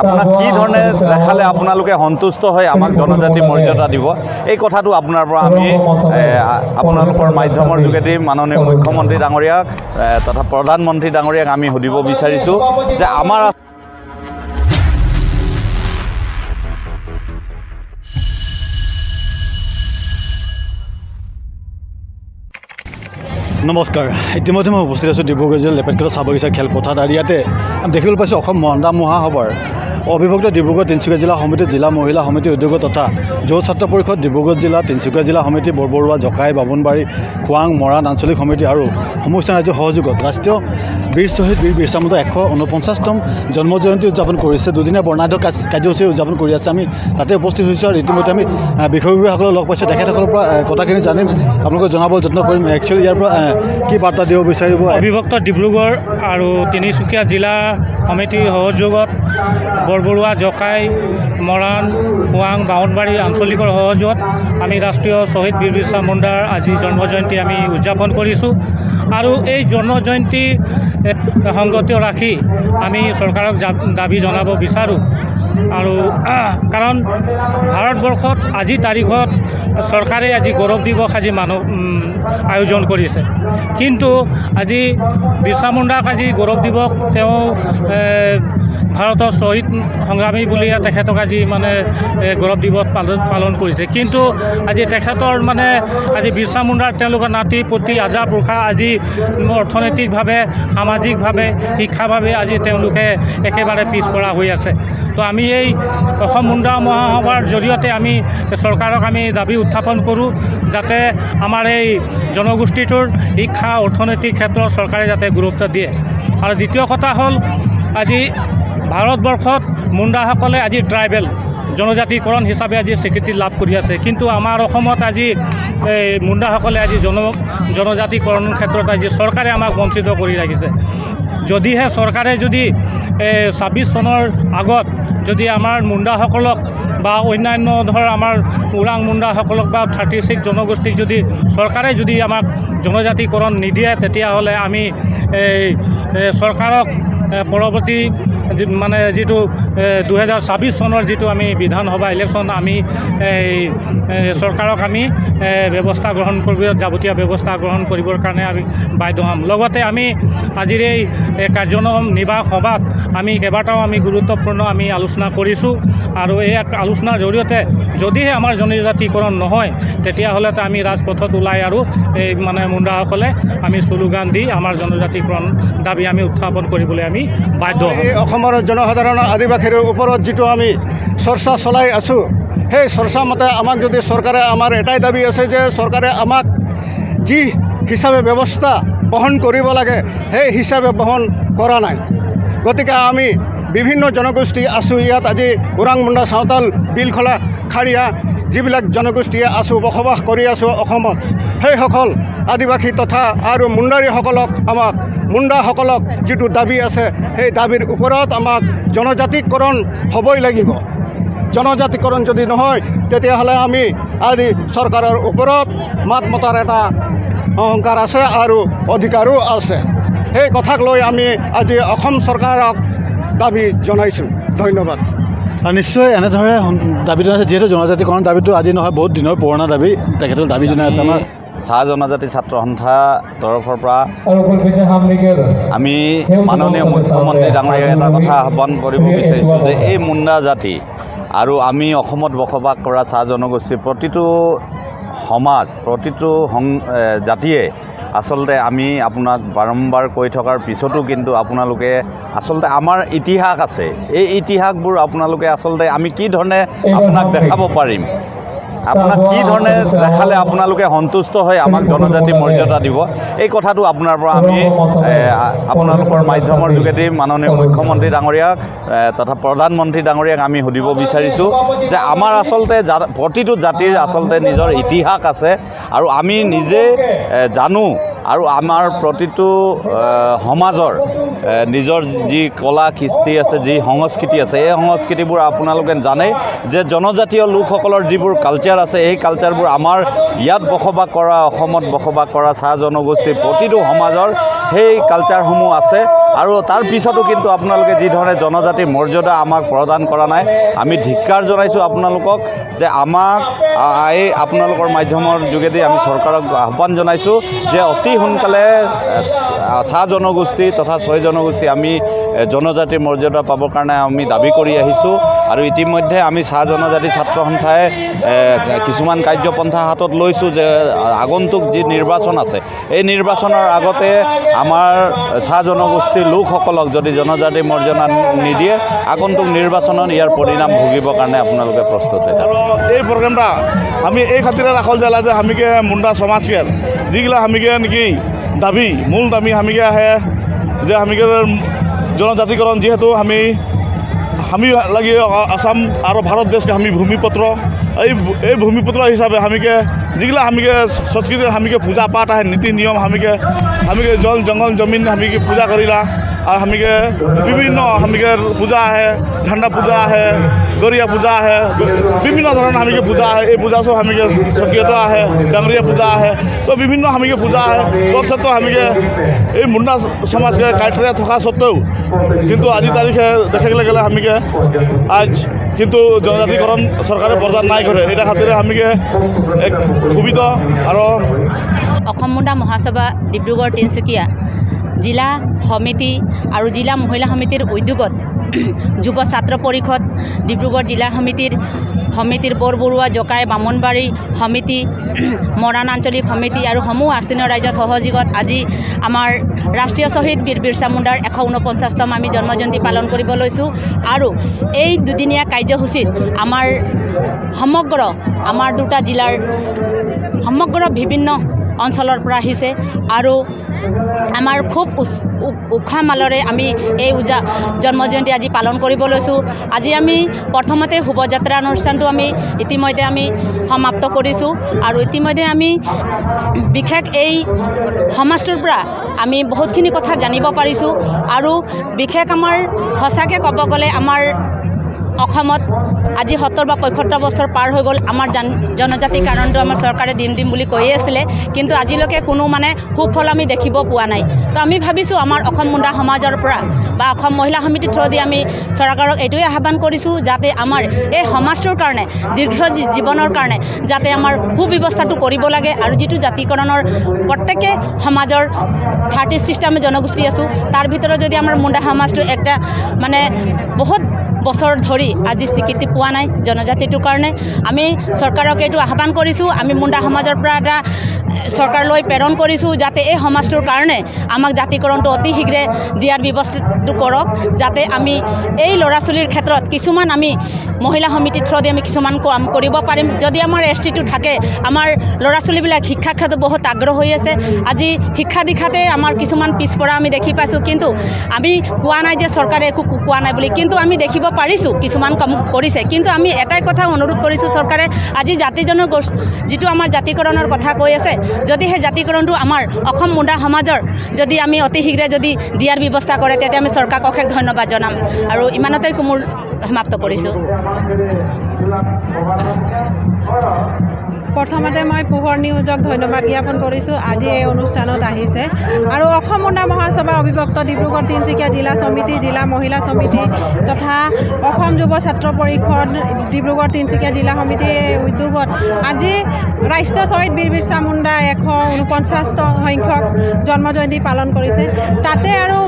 আপোনাক কি ধৰণে দেখালে আপোনালোকে সন্তুষ্ট হৈ আমাক জনজাতি মৰ্যাদা দিব, এই কথাটো আপোনাৰ পৰা আমি আপোনালোকৰ মাধ্যমৰ যোগেদি মাননীয় মুখ্যমন্ত্ৰী ডাঙৰীয়াক তথা প্ৰধানমন্ত্ৰী ডাঙৰীয়াক আমি সুধিব বিচাৰিছোঁ যে আমাৰ নমস্কাৰ। ইতিমধ্যে মই উপস্থিত আছোঁ ডিব্ৰুগড় জিলাৰ লেপেটকটা চাহ বাগিচা খেলপথাৰত। আৰু ইয়াতে দেখিবলৈ পাইছোঁ অসম মহিলা মহাসভাৰ অবিভক্ত ডিব্ৰুগড় তিনিচুকীয়া জিলা সমিতি, জিলা মহিলা সমিতি উদ্যোগ তথা যুৱ ছাত্ৰ পৰিষদ ডিব্ৰুগড় জিলা, তিনিচুকীয়া জিলা সমিতি, বৰবৰুৱা, জকাই, বামুণবাৰী, খোৱাং, মৰাণ আঞ্চলিক সমিতি আৰু সমষ্টিগত ৰাজ্যৰ সহযোগত ৰাষ্ট্ৰীয় বীৰ শ্বহীদ বীৰ বিৰছা মুণ্ডাৰ 149তম জন্ম জয়ন্তী উদযাপন কৰিছে। দুদিনীয়া বৰ্ণাঢ্য কাৰ্যসূচী উদযাপন কৰি আছে। আমি তাতে উপস্থিত হৈছোঁ আৰু ইতিমধ্যে আমি বিষয়ববীয়াসকলক লগ পাইছোঁ। তেখেতসকলৰ পৰা কথাখিনি জানিম, আপোনালোকক জনাবলৈ যত্ন কৰিম। একচুৱেলি ইয়াৰ পৰা কি বাৰ্তা দিব বিচাৰিব? অবিভক্ত ডিব্ৰুগড় আৰু তিনিচুকীয়া জিলা সমিতিৰ সহযোগত বৰবৰুৱা, জকাই, মৰাণ, খোৱাং, বামুণবাৰী আঞ্চলিকৰ সহযোগত আমি ৰাষ্ট্ৰীয় শ্বহীদ বীৰ বিৰছা মুণ্ডাৰ আজি জন্ম জয়ন্তী আমি উদযাপন কৰিছোঁ। আৰু এই জন্ম জয়ন্তী সংগত ৰাখি আমি চৰকাৰক দাবী জনাব বিচাৰোঁ। আৰু কাৰণ ভাৰতবৰ্ষত আজি তাৰিখত চৰকাৰে আজি গৌৰৱ দিৱস আজি আয়োজন কৰিছে, কিন্তু আজি বিৰছা মুণ্ডাক আজি গৌৰৱ দিৱস তেওঁ ভাৰতৰ শ্বহীদ সংগ্ৰামী বুলি তেখেতক আজি গৌৰৱ দিৱস পালন কৰিছে। কিন্তু আজি তেখেতৰ আজি বিৰছা মুণ্ডাৰ তেওঁলোকৰ নাতি পুতি আজা পুৰুষা আজি অৰ্থনৈতিকভাৱে, সামাজিকভাৱে, শিক্ষাভাৱে আজি তেওঁলোকে একেবাৰে পিছপৰা হৈ আছে। তো আমি এই অসম মুণ্ডা মহাসভাৰ জৰিয়তে আমি চৰকাৰক আমি দাবী উত্থাপন কৰোঁ যাতে আমাৰ এই জনগোষ্ঠীটোৰ শিক্ষা, অৰ্থনৈতিক ক্ষেত্ৰত চৰকাৰে যাতে গুৰুত্ব দিয়ে। আৰু দ্বিতীয় কথা হ'ল আজি ভাৰতবৰ্ষত মুণ্ডাসকলে আজি ট্ৰাইবেল জনজাতিকৰণ হিচাপে আজি স্বীকৃতি লাভ কৰি আছে, কিন্তু আমাৰ অসমত আজি মুণ্ডাসকলে আজি জনজাতিকৰণৰ ক্ষেত্ৰত আজি চৰকাৰে আমাক বঞ্চিত কৰি ৰাখিছে। যদিহে চৰকাৰে যদি 26 চনৰ আগত যদি আমাৰ মুণ্ডাসকলক বা অন্যান্য আমাৰ ওৰাং মুণ্ডাসকলক বা 36 জনগোষ্ঠীক যদি চৰকাৰে যদি আমাক জনজাতিকৰণ নিদিয়ে, তেতিয়াহ'লে আমি চৰকাৰক পৰৱৰ্তী যিটো 2026 চনৰ যিটো আমি বিধানসভা ইলেকশ্যন আমি চৰকাৰক আমি ব্যৱস্থা গ্ৰহণ কৰিব, যাৱতীয় ব্যৱস্থা গ্ৰহণ কৰিবৰ কাৰণে আমি বাধ্য হ'ম। লগতে আমি আজিৰ এই কাৰ্যনিৰ্বাহক সভাত আমি কেইবাটাও আমি গুৰুত্বপূৰ্ণ আমি আলোচনা কৰিছোঁ। আৰু এই আলোচনাৰ জৰিয়তে যদিহে আমাৰ জনজাতিকৰণ নহয়, তেতিয়াহ'লে আমি ৰাজপথত ওলাই আৰু এই মুণ্ডাসকলে আমি শ্লোগান দি আমাৰ জনজাতিকৰণ দাবী আমি উত্থাপন কৰিবলৈ আমি বাধ্য হ'ম। অসমৰ জনসাধাৰণৰ আদিবাসীৰ ওপৰত যিটো আমি চৰ্চা চলাই আছোঁ, সেই চৰ্চা মতে আমাক যদি চৰকাৰে, আমাৰ এটাই দাবী আছে যে চৰকাৰে আমাক যি হিচাপে ব্যৱস্থা বহন কৰিব লাগে সেই হিচাপে বহন কৰা নাই। গতিকে আমি বিভিন্ন জনগোষ্ঠী আছোঁ ইয়াত। আজি ওৰাং, মুণ্ডা, চাওতাল, বিলখলা, খাৰিয়া যিবিলাক জনগোষ্ঠীয়ে আছোঁ, বসবাস কৰি আছোঁ অসমত, সেইসকল আদিবাসী তথা আৰু মুণ্ডাৰীসকলক, আমাক মুণ্ডাসকলক যিটো দাবী আছে সেই দাবীৰ ওপৰত আমাক জনজাতিকৰণ হ'বই লাগিব। জনজাতিকৰণ যদি নহয়, তেতিয়াহ'লে আমি আজি চৰকাৰৰ ওপৰত মাত মতাৰ এটা অহংকাৰ আছে আৰু অধিকাৰো আছে। সেই কথাক লৈ আমি আজি অসম চৰকাৰক দাবী জনাইছোঁ। ধন্যবাদ। নিশ্চয় এনেদৰে দাবী জনাইছে, যিহেতু জনজাতিকৰণ দাবীটো আজি নহয়, বহুত দিনৰ পুৰণা দাবী, তেখেতৰ দাবী জনাই আছে। আমাৰ চাহ জনজাতি ছাত্ৰ সন্থা তৰফৰ পৰা আমি মাননীয় মুখ্যমন্ত্ৰী ডাঙৰীয়াক এটা কথা আহ্বান কৰিব বিচাৰিছোঁ যে এই মুণ্ডা জাতি আৰু আমি অসমত বসবাস কৰা চাহ জনগোষ্ঠীৰ প্ৰতিটো সমাজ, প্ৰতিটো জাতিয়ে আচলতে আমি আপোনাক বাৰম্বাৰ কৈ থকাৰ পিছতো কিন্তু আপোনালোকে আচলতে আমাৰ ইতিহাস আছে, এই ইতিহাসবোৰ আপোনালোকে আচলতে আমি কি ধৰণে আপোনাক দেখাব পাৰিম, আপোনাক কি ধৰণে দেখালে আপোনালোকে সন্তুষ্ট হৈ আমাক জনজাতি মৰ্যাদা দিব, এই কথাটো আপোনাৰ পৰা আমি আপোনালোকৰ মাধ্যমৰ যোগেদি মাননীয় মুখ্যমন্ত্ৰী ডাঙৰীয়াক তথা প্ৰধানমন্ত্ৰী ডাঙৰীয়াক আমি সুধিব বিচাৰিছোঁ যে আমাৰ আচলতে প্ৰতিটো জাতিৰ আচলতে নিজৰ ইতিহাস আছে আৰু আমি নিজে জানো আৰু আমাৰ প্ৰতিটো সমাজৰ নিজৰ যি কলা কৃষ্টি আছে, যি সংস্কৃতি আছে, এই সংস্কৃতিবোৰ আপোনালোকে জানে যে জনজাতীয় লোকসকলৰ যিবোৰ কালচাৰ আছে, এই কালচাৰবোৰ আমাৰ ইয়াত বসবাস কৰা, অসমত বসবাস কৰা চাহ জনগোষ্ঠীৰ প্ৰতিটো সমাজৰ সেই কালচাৰসমূহ আছে। আৰু তাৰ পিছতো কিন্তু আপোনালোকে যি ধৰণে জনজাতিৰ মৰ্যাদা আমাক প্ৰদান কৰা নাই, আমি ধিক্কাৰ জনাইছোঁ আপোনালোকক যে আমাক এই আপোনালোকৰ মাধ্যমৰ যোগেদি আমি চৰকাৰক আহ্বান জনাইছোঁ যে অতি সোনকালে চাহ জনগোষ্ঠী তথা ছয় জনগোষ্ঠী আমি জনজাতিৰ মৰ্যাদা পাবৰ কাৰণে আমি দাবী কৰি আহিছোঁ। আৰু ইতিমধ্যে আমি চাহ জনজাতি ছাত্ৰ সন্থাই কিছুমান কাৰ্যপন্থা হাতত লৈছোঁ যে আগন্তুক যি নিৰ্বাচন আছে, এই নিৰ্বাচনৰ আগতে আমাৰ চাহ জনগোষ্ঠীৰ লোকসকলক যদি জনজাতিৰ মৰ্যাদা নিদিয়ে, আগন্তুক নিৰ্বাচনত ইয়াৰ পৰিণাম ভুগিবৰ কাৰণে আপোনালোকে প্ৰস্তুত হৈ থাকে। এই প্ৰগ্ৰামটা আমি এই খাতিরে রাখল জেলা যে আমিকে মুন্ডা সমাজকে যেগুলা আমিকে নাকি দাবি মূল দাবি আমিকে আহে যে আমিকে জনজাতিকরণ যেহেতু আমি লাগি আসাম আর ভারত দেশকে আমি ভূমিপত্র এই ভূমিপত্র হিসাবে আমিকে যেগুলা আমিকে সংস্কৃতি আমিকে পূজা পাঠ আহে নীতি নিয়ম আমিকে জল জঙ্গল জমিন আমিকে পূজা করিলা আর আমিকে বিভিন্ন আমিকে পূজা আহে, ঝান্ডা পূজা আহে, গরিয়া পূজা আহে, বিভিন্ন ধরনের আমিকে পূজা আহে। এই পূজা সব আমিকে স্বকীয়ত আহে, ডাঙরিয়া পূজা আহে, তো বিভিন্ন আমিকে পূজা আহে। তৎসত্ত্বেও আমিকে এই মুন্ডা সমাজকে ক্রাইটেরিয়া থাকা সত্ত্বেও কিন্তু আজি তারিখে দেখা গেলে আমিকে আজ কিন্তু জনজাতিকরণ সরকারে প্রদান নাই করে, এটা খাতিরে আমিকে এক ক্ষোভিত। আৰু অসম মুন্ডা মহাসভা ডিব্ৰুগড় তিনিচুকীয়া জিলা সমিতি আৰু জিলা মহিলা সমিতিৰ উদ্যোগত যুৱ ছাত্ৰ পৰিষদ ডিব্ৰুগড় জিলা সমিতিৰ বৰবৰুৱা জকাই বামুণবাৰী সমিতি, মৰাণ আঞ্চলিক সমিতি আৰু সমূহ আস্থানীয় ৰাইজৰ সহযোগত আজি আমাৰ ৰাষ্ট্ৰীয় শ্বহীদ বীৰ বিৰছা মুণ্ডাৰ 149তম আমি জন্মজয়ন্তী পালন কৰিব লৈছোঁ। আৰু এই দুদিনীয়া কাৰ্যসূচীত আমাৰ দুটা জিলাৰ সমগ্ৰ বিভিন্ন অঞ্চলৰ পৰা আহিছে আৰু আমাৰ খুব উৎসাহ মালৰে আমি এই জন্মজয়ন্তী আজি পালন কৰিব লৈছোঁ। আজি আমি প্ৰথমতে শোভাযাত্ৰা অনুষ্ঠানটো আমি ইতিমধ্যে সমাপ্ত কৰিছোঁ আৰু ইতিমধ্যে আমি বিশেষ এই সমাজটোৰ পৰা আমি বহুতখিনি কথা জানিব পাৰিছোঁ। আৰু বিশেষ আমাৰ সঁচাকৈ ক'ব গ'লে আমাৰ অসমত আজি 70 বা 75 বছৰ পাৰ হৈ গ'ল। আমাৰ জনজাতি কাৰণটো আমাৰ চৰকাৰে দিম বুলি কৈয়ে আছিলে, কিন্তু আজিলৈকে কোনো সুফল আমি দেখিব পোৱা নাই। তো আমি ভাবিছোঁ আমাৰ অসম মুণ্ডা সমাজৰ পৰা বা অসম মহিলা সমিতিৰ থ্ৰুদি আমি চৰকাৰক এইটোৱে আহ্বান কৰিছোঁ যাতে আমাৰ এই সমাজটোৰ কাৰণে দীৰ্ঘ জীৱনৰ কাৰণে যাতে আমাৰ সুব্যৱস্থাটো কৰিব লাগে। আৰু যিটো জাতিকৰণৰ প্ৰত্যেকে সমাজৰ 36টা আমি জনগোষ্ঠী আছোঁ, তাৰ ভিতৰত যদি আমাৰ মুণ্ডা সমাজটো একটা বহুত বছৰ ধৰি আজি স্বীকৃতি পোৱা নাই জনজাতিটোৰ কাৰণে, আমি চৰকাৰক এইটো আহ্বান কৰিছোঁ। আমি মুণ্ডা সমাজৰ পৰা এটা চৰকাৰলৈ প্ৰেৰণ কৰিছোঁ যাতে এই সমাজটোৰ কাৰণে আমাক জাতিকৰণটো অতি শীঘ্ৰে দিয়াৰ ব্যৱস্থাটো কৰক, যাতে আমি এই ল'ৰা ছোৱালীৰ ক্ষেত্ৰত কিছুমান আমি মহিলা সমিতিৰ থ্ৰুদি আমি কিছুমান কাম কৰিব পাৰিম। যদি আমাৰ ST টো থাকে, আমাৰ ল'ৰা ছোৱালীবিলাক শিক্ষাৰ ক্ষেত্ৰত বহুত আগ্ৰহ হৈ আছে। আজি শিক্ষা দীক্ষাতে আমাৰ কিছুমান পিছপৰা আমি দেখি পাইছোঁ, কিন্তু আমি কোৱা নাই যে চৰকাৰে একো কোৱা নাই বুলি, কিন্তু আমি দেখিব পাৰিছোঁ কিছুমান কাম কৰিছে। কিন্তু আমি এটাই কথা অনুৰোধ কৰিছোঁ চৰকাৰে, আজি যিটো আমাৰ জাতিকৰণৰ কথা কৈ আছে, যদি সেই জাতিকৰণটো আমাৰ অসম মুণ্ডা সমাজৰ যদি আমি অতি শীঘ্ৰে যদি দিয়াৰ ব্যৱস্থা কৰে, তেতিয়া আমি চৰকাৰক অশেষ ধন্যবাদ জনাম। আৰু ইমানতে মোৰ সমাপ্ত কৰিছোঁ। প্ৰথমতে মই পোহৰ নিউজক ধন্যবাদ জ্ঞাপন কৰিছোঁ, আজি এই অনুষ্ঠানত আহিছে। আৰু অসম মুণ্ডা মহাসভা অবিভক্ত ডিব্ৰুগড় তিনিচুকীয়া জিলা সমিতি, জিলা মহিলা সমিতি তথা অসম যুৱ ছাত্ৰ পৰিষদ ডিব্ৰুগড় তিনিচুকীয়া জিলা সমিতিৰ উদ্যোগত আজি ৰাষ্ট্ৰীয় শ্বহীদ বীৰ বিৰছা মুণ্ডা 149 সংখ্যক জন্মজয়ন্তী পালন কৰিছে। তাতে আৰু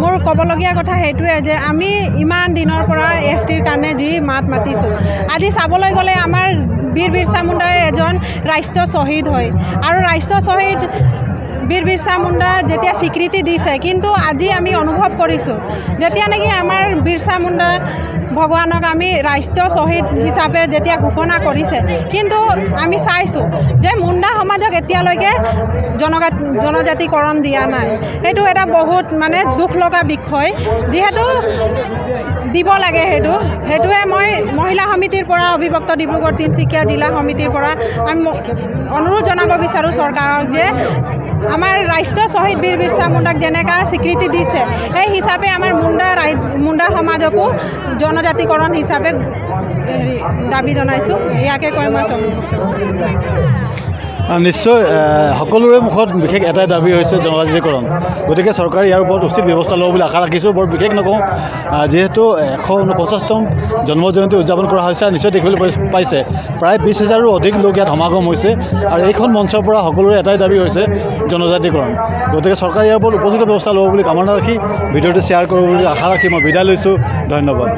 মোৰ ক'বলগীয়া কথা সেইটোৱে যে আমি ইমান দিনৰ পৰা STৰ কাৰণে যি মাত মাতিছোঁ, আজি চাবলৈ গ'লে আমাৰ বীৰ বিৰছা মুণ্ডাই এজন ৰাষ্ট্ৰীয় শ্বহীদ হয়। আৰু ৰাষ্ট্ৰীয় শ্বহীদ বীৰ বিৰছা মুণ্ডা যেতিয়া স্বীকৃতি দিছে, কিন্তু আজি আমি অনুভৱ কৰিছোঁ যেতিয়া নেকি আমাৰ বিৰছা মুণ্ডা ভগৱানক আমি ৰাষ্ট্ৰীয় শ্বহীদ হিচাপে যেতিয়া ঘোষণা কৰিছে, কিন্তু আমি চাইছোঁ যে মুণ্ডা সমাজক এতিয়ালৈকে জনজাতিকৰণ দিয়া নাই। সেইটো এটা বহুত দুখ লগা বিষয়, যিহেতু দিব লাগে। সেইটোৱে মই মহিলা সমিতিৰ পৰা অবিভক্ত ডিব্ৰুগড় তিনিচুকীয়া জিলা সমিতিৰ পৰা আমি অনুৰোধ জনাব বিচাৰোঁ চৰকাৰক যে আমাৰ ৰাষ্ট্ৰীয় শ্বহীদ বীৰ বিৰছা মুণ্ডাক যেনেকৈ স্বীকৃতি দিছে সেই হিচাপে আমাৰ মুণ্ডা সমাজকো জনজাতিকৰণ হিচাপে দাবী জনাইছোঁ। ইয়াকে কৈ মই নিশ্চয় সকলোৰে মুখত বিশেষ এটাই দাবী হৈছে জনজাতিকৰণ। গতিকে চৰকাৰে ইয়াৰ ওপৰত উচিত ব্যৱস্থা ল'ব বুলি আশা ৰাখিছোঁ। বৰ বিশেষ নকওঁ, যিহেতু 149তম জন্ম জয়ন্তী উদযাপন কৰা হৈছে, নিশ্চয় দেখিবলৈ পাইছে প্ৰায় 20,000ৰো অধিক লোক ইয়াত সমাগম হৈছে। আৰু এইখন মঞ্চৰ পৰা সকলোৰে এটাই দাবী হৈছে জনজাতিকৰণ। গতিকে চৰকাৰে ইয়াৰ ওপৰত উপযুক্ত ব্যৱস্থা ল'ব বুলি কামনা ৰাখি ভিডিঅ'টো শ্বেয়াৰ কৰিব বুলি আশা ৰাখি মই বিদায় লৈছোঁ। ধন্যবাদ।